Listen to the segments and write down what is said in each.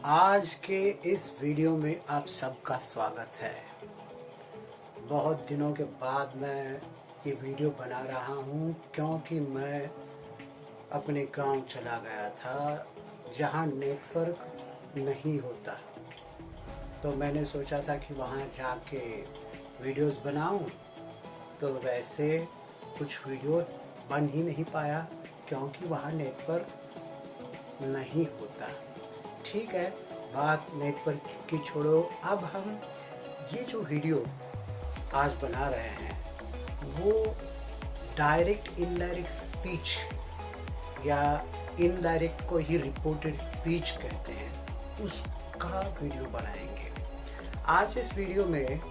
आज के इस वीडियो में आप सबका स्वागत है। बहुत दिनों के बाद मैं ये वीडियो बना रहा हूँ क्योंकि मैं अपने गांव चला गया था जहाँ नेटवर्क नहीं होता। तो मैंने सोचा था कि वहाँ जाके वीडियोस बनाऊँ, तो वैसे कुछ वीडियो बन ही नहीं पाया क्योंकि वहाँ नेटवर्क नहीं होता। ठीक है, बात नेटवर्क की छोड़ो। अब हम ये जो वीडियो आज बना रहे हैं वो डायरेक्ट इनडायरेक्ट स्पीच या इनडायरेक्ट को ही रिपोर्टेड स्पीच कहते हैं, उसका वीडियो बनाएंगे। आज इस वीडियो में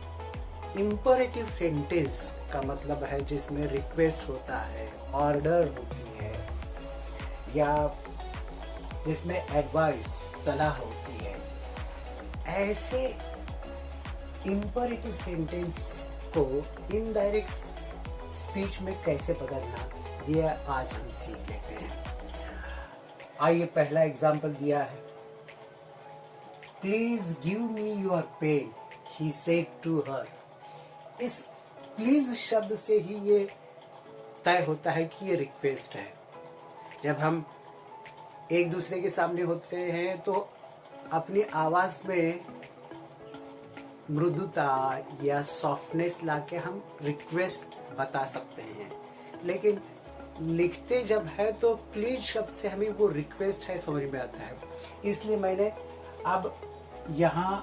इम्परेटिव सेंटेंस का मतलब है जिसमें रिक्वेस्ट होता है, ऑर्डर होती है या जिसमें एडवाइस सलाह होती है, ऐसे इम्परेटिव सेंटेंस को इनडायरेक्ट स्पीच में कैसे बदलना, ये आज हम सीख लेते हैं। आइए, पहला एग्जाम्पल दिया है, please give me your pen he said to her. इस प्लीज शब्द से ही ये तय होता है कि ये रिक्वेस्ट है। जब हम एक दूसरे के सामने होते हैं तो अपनी आवाज में मृदुता या सॉफ्टनेस लाके हम रिक्वेस्ट बता सकते हैं, लेकिन लिखते जब है तो प्लीज शब्द से हमें वो रिक्वेस्ट है समझ में आता है। इसलिए मैंने अब यहाँ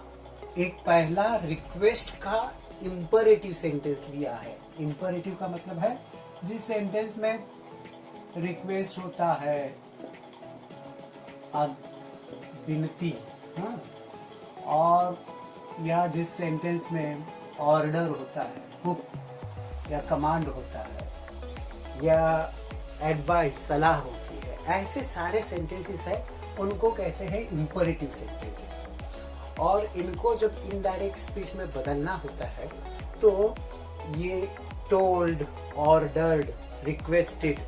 एक पहला रिक्वेस्ट का इम्परेटिव सेंटेंस लिया है। इम्परेटिव का मतलब है जिस सेंटेंस में रिक्वेस्ट होता है, विनती, और या जिस सेंटेंस में ऑर्डर होता है, हुक या कमांड होता है, या एडवाइस सलाह होती है, ऐसे सारे सेंटेंसेस है उनको कहते हैं इम्परेटिव सेंटेंसेस। और इनको जब इनडायरेक्ट स्पीच में बदलना होता है तो ये told, ordered, requested,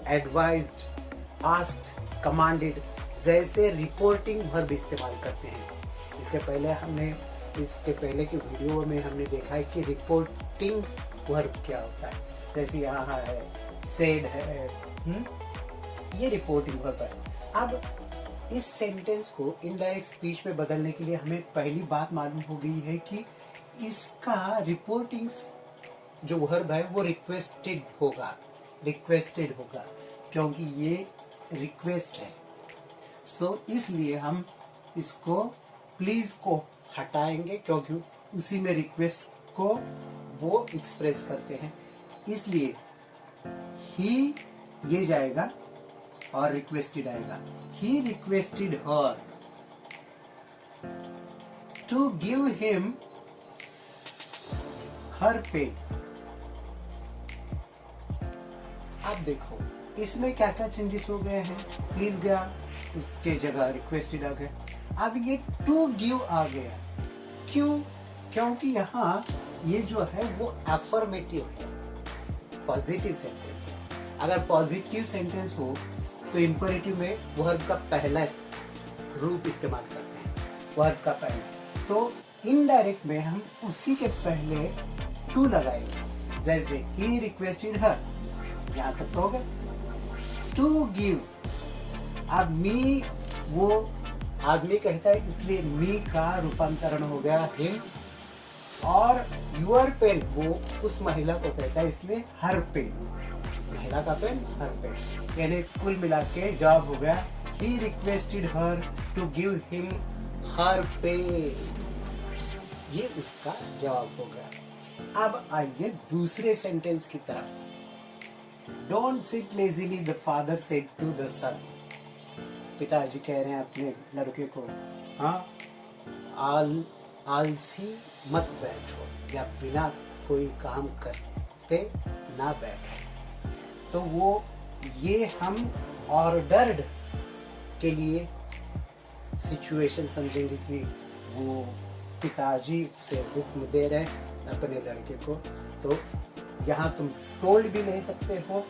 advised, asked, commanded जैसे रिपोर्टिंग वर्ब इस्तेमाल करते हैं। इसके पहले की वीडियो में हमने देखा है कि रिपोर्टिंग वर्ब क्या होता है। जैसे यहाँ है, सेड है, ये रिपोर्टिंग वर्ब है। अब इस सेंटेंस को इनडायरेक्ट स्पीच में बदलने के लिए हमें पहली बात मालूम हो गई है कि इसका रिपोर्टिंग जो वर्ब है वो रिक्वेस्टेड होगा क्योंकि ये रिक्वेस्ट है। इसलिए हम इसको प्लीज को हटाएंगे क्योंकि उसी में रिक्वेस्ट को वो एक्सप्रेस करते हैं। इसलिए ही ये जाएगा और रिक्वेस्टेड आएगा। He requested her to give him her pen. अब देखो इसमें क्या क्या चेंजेस हो गए हैं। प्लीज गया, उसके जगह रिक्वेस्टेड आ गया। अब ये टू गिव आ गया। क्यों? क्योंकि यहाँ ये जो है वो अफर्मेटिव है, पॉजिटिव सेंटेंस है। अगर पॉजिटिव सेंटेंस हो तो इंपरेटिव में वर्ब का पहला रूप इस्तेमाल करते हैं, वर्ब का पहला। तो इनडायरेक्ट में हम उसी के पहले टू लगाएंगे। जैसे ही रिक्वेस्टेड हर, यहाँ तक तो हो गया। टू गिव, अब मी वो आदमी कहता है इसलिए मी का रूपांतरण हो गया हिम, और यूर पेन वो उस महिला को कहता है इसलिए हर पेन, महिला का पेन हर पेन। यानी कुल मिला के जवाब हो गया he requested her to give him her pen. ये उसका जवाब हो गया। अब आइए दूसरे सेंटेंस की तरफ। Don't sit lazily the father said to the son. पिताजी कह रहे हैं अपने लड़के को, आलसी मत बैठो या बिना कोई काम करते ना बैठो। तो वो ये हम ऑर्डर्ड के लिए सिचुएशन समझेंगे कि वो पिताजी से हुक्म दे रहे हैं अपने लड़के को। तो यहाँ तुम टोल्ड भी ले सकते हो,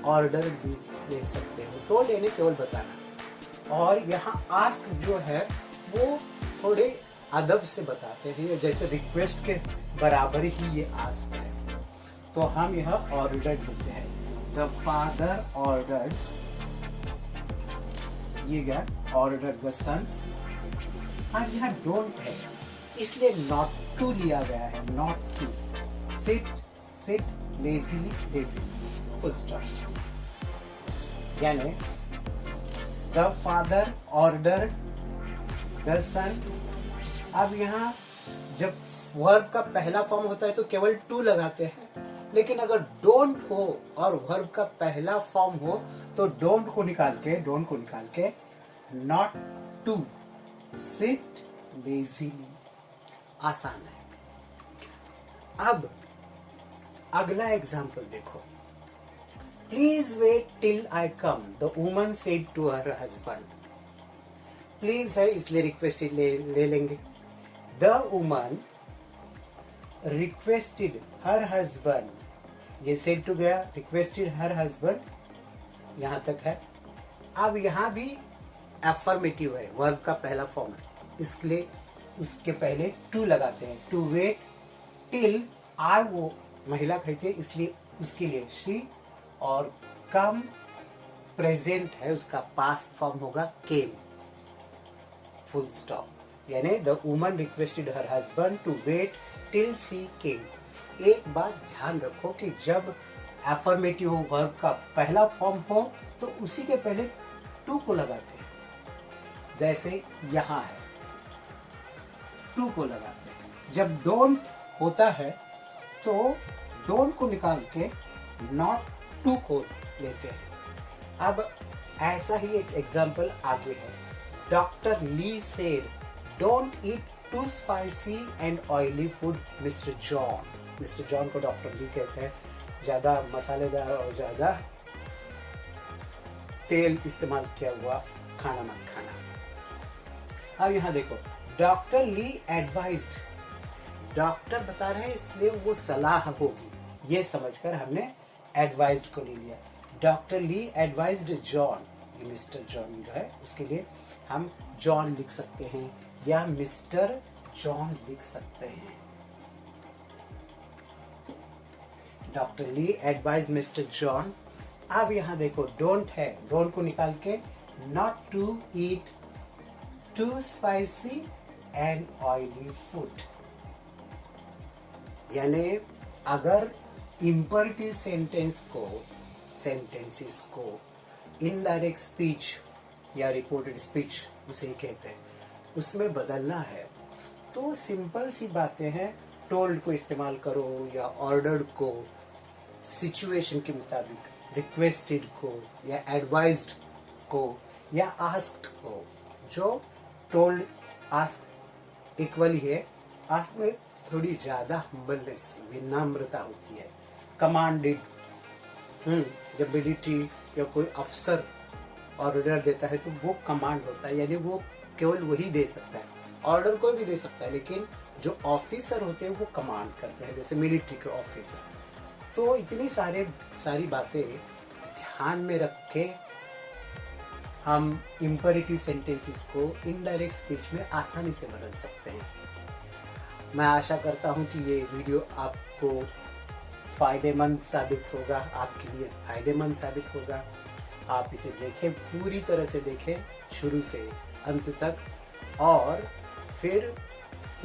ऑर्डर भी ले सकते हो। टोल्ड यानी केवल बताना, और यहाँ आस्क जो है वो थोड़े अदब से बताते हैं, जैसे रिक्वेस्ट के बराबर ही ये आस्क है। तो हम यह ऑर्डर्ड लिखते हैं, द फादर ऑर्डर्ड, ये गया ऑर्डर्ड द सन। और यहाँ डोंट है इसलिए नॉट टू लिया गया है, not to. Sit sit lazily lazily, full stop. यानी the father ordered the son. अब यहाँ जब वर्ब का पहला फॉर्म होता है तो केवल टू लगाते हैं, लेकिन अगर डोंट हो और वर्ब का पहला फॉर्म हो तो डोंट को निकाल के नॉट टू, सिट लेजीली, आसान है। अब अगला एग्जाम्पल देखो, please wait till I come, the woman said to her husband. Please है इसलिए रिक्वेस्ट ले लेंगे। The woman requested her husband, ये सेड टू गया, रिक्वेस्टेड हर हस्बैंड, यहां तक है। अब यहां भी एफर्मेटिव है, वर्ब का पहला फॉर्म है, इसलिए उसके पहले टू लगाते हैं, टू वेट टिल आई, वो महिला कहती है इसलिए उसके लिए शी, और कम प्रेजेंट है, उसका पास्ट फॉर्म होगा केम, फुल स्टॉप। यानी the woman requested her husband to wait till she came. एक बात ध्यान रखो कि जब एफर्मेटिव वर्ब का पहला फॉर्म हो तो उसी के पहले टू को लगाते हैं, जैसे यहां है टू को लगाते हैं। जब डोंट होता है तो डोंट को निकाल के नॉट टू को लेते हैं। अब ऐसा ही एक एग्जाम्पल आगे है, doctor Lee said don't eat too spicy and oily food mister John. Mister John को डॉक्टर ली कहते हैं, ज्यादा मसालेदार और ज्यादा तेल इस्तेमाल किया हुआ खाना मत खाना। अब यहाँ देखो, डॉक्टर ली एडवाइज्ड, डॉक्टर बता रहे हैं इसलिए वो सलाह होगी, ये समझकर हमने एडवाइज्ड को ले लिया। डॉक्टर ली एडवाइज्ड जॉन, ये मिस्टर जॉन जो है उसके लिए हम जॉन लिख सकते हैं या मिस्टर जॉन लिख सकते हैं। Doctor Lee advise mister John. अब यहां देखो डोंट है, डोंट को निकाल के not to eat too spicy and oily food. यानी अगर इंपरेटिव सेंटेंसेस को इनडायरेक्ट स्पीच या रिपोर्टेड स्पीच उसे कहते हैं, उसमें बदलना है तो सिंपल सी बातें हैं, टोल्ड को इस्तेमाल करो या ऑर्डर्ड को सिचुएशन के मुताबिक, रिक्वेस्टेड को या एडवाइज्ड को या आस्क्ड को। जो टोल्ड आस्क इक्वल ही है, आस्क में थोड़ी ज्यादा हम्बलनेस, विनम्रता होती है। कमांडेड, जब मिलिट्री या कोई अफसर ऑर्डर देता है तो वो कमांड होता है, यानी वो केवल वही दे सकता है, ऑर्डर कोई भी दे सकता है, लेकिन जो ऑफिसर होते हैं वो कमांड करते हैं, जैसे मिलिट्री के ऑफिसर। तो इतनी सारी बातें ध्यान में रख के हम इंपरेटिव सेंटेंसेस को इनडायरेक्ट स्पीच में आसानी से बदल सकते हैं। मैं आशा करता हूं कि ये वीडियो आपको फायदेमंद साबित होगा, आपके लिए फायदेमंद साबित होगा। आप इसे देखें, पूरी तरह से देखें, शुरू से अंत तक, और फिर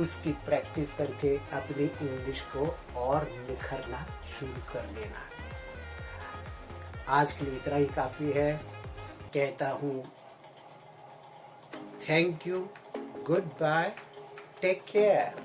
उसकी प्रैक्टिस करके अपनी इंग्लिश को और निखरना शुरू कर देना। आज के लिए इतना ही काफी है। कहता हूँ thank you, goodbye, take care.